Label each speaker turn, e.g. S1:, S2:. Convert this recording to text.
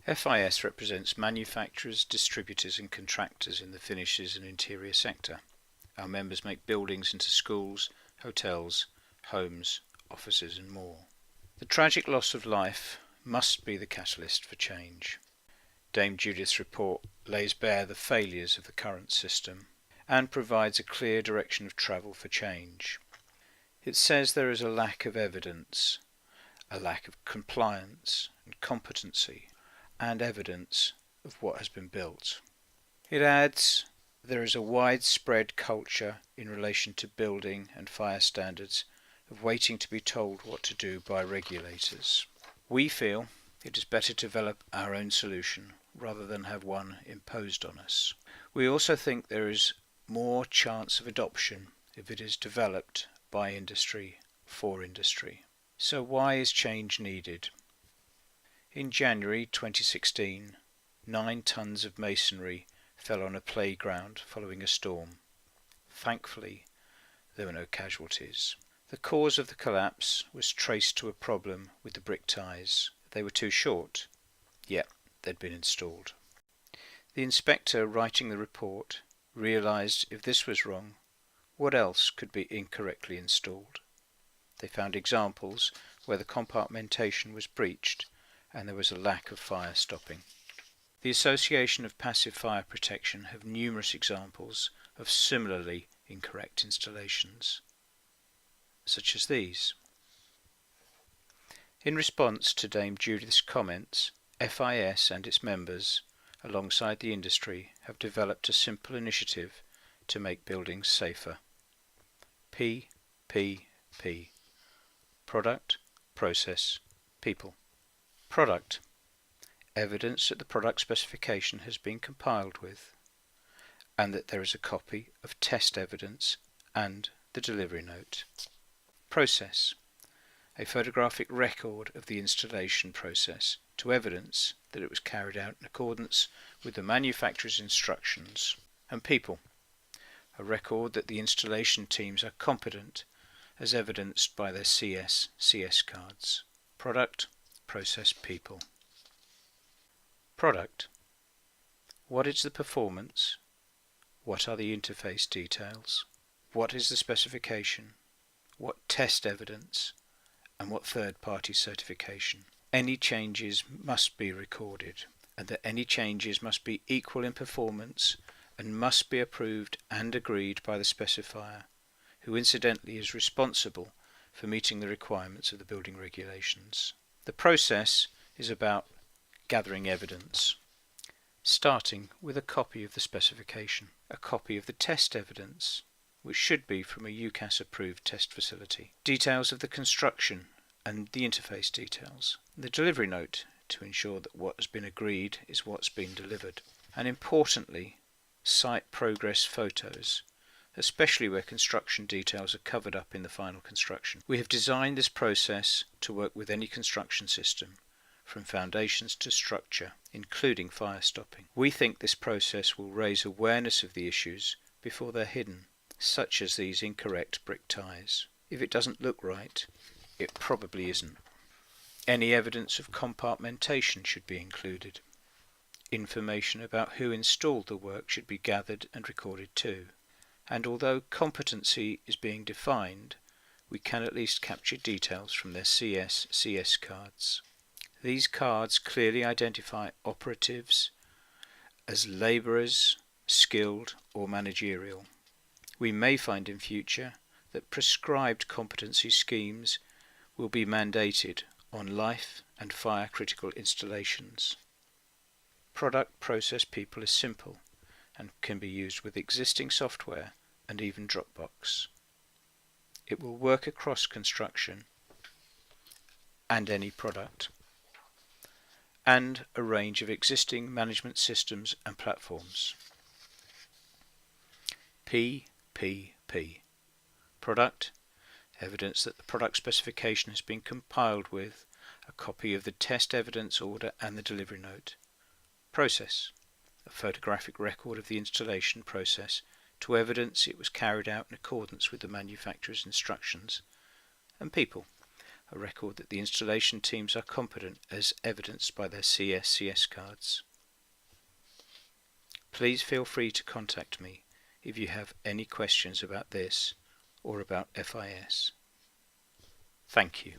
S1: FIS represents manufacturers, distributors and contractors in the finishes and interior sector. Our members make buildings into schools, hotels, homes, offices and more. The tragic loss of life must be the catalyst for change. Dame Judith's report lays bare the failures of the current system and provides a clear direction of travel for change. It says there is a lack of evidence, a lack of compliance and competency, and evidence of what has been built. It adds, there is a widespread culture in relation to building and fire standards of waiting to be told what to do by regulators. We feel it is better to develop our own solution rather than have one imposed on us. We also think there is more chance of adoption if it is developed by industry for industry. So why is change needed? In January 2016, 9 tons of masonry fell on a playground following a storm. Thankfully, there were no casualties. The cause of the collapse was traced to a problem with the brick ties. They were too short, yet they'd been installed. The inspector writing the report realized if this was wrong, what else could be incorrectly installed? They found examples where the compartmentation was breached and there was a lack of fire stopping. The Association of Passive Fire Protection have numerous examples of similarly incorrect installations, such as these. In response to Dame Judith's comments, FIS and its members, alongside the industry, have developed a simple initiative to make buildings safer. PPP. Product, Process, People. Product. Evidence that the product specification has been compiled with, and that there is a copy of test evidence and the delivery note. Process. A photographic record of the installation process to evidence that it was carried out in accordance with the manufacturer's instructions. And people. A record that the installation teams are competent as evidenced by their CSCS cards. Product, Process, People. Product. What is the performance? What are the interface details? What is the specification? What test evidence? And what third-party certification? Any changes must be recorded, and that any changes must be equal in performance and must be approved and agreed by the specifier, who incidentally is responsible for meeting the requirements of the building regulations. The process is about gathering evidence, starting with a copy of the specification, a copy of the test evidence, which should be from a UCAS approved test facility, details of the construction and the interface details, the delivery note to ensure that what has been agreed is what's been delivered, and importantly, site progress photos, especially where construction details are covered up in the final construction. We have designed this process to work with any construction system, from foundations to structure, including fire stopping. We think this process will raise awareness of the issues before they're hidden, such as these incorrect brick ties. If it doesn't look right, it probably isn't. Any evidence of compartmentation should be included. Information about who installed the work should be gathered and recorded too. And although competency is being defined, we can at least capture details from their CSCS cards. These cards clearly identify operatives as labourers, skilled or managerial. We may find in future that prescribed competency schemes will be mandated on life and fire critical installations. Product, Process, People is simple and can be used with existing software and even Dropbox. It will work across construction and any product, and a range of existing management systems and platforms. PPP. Product. Evidence that the product specification has been compiled with, a copy of the test evidence order and the delivery note. Process. A photographic record of the installation process to evidence it was carried out in accordance with the manufacturer's instructions. And people. a record that the installation teams are competent as evidenced by their CSCS cards. Please feel free to contact me if you have any questions about this or about FIS. Thank you.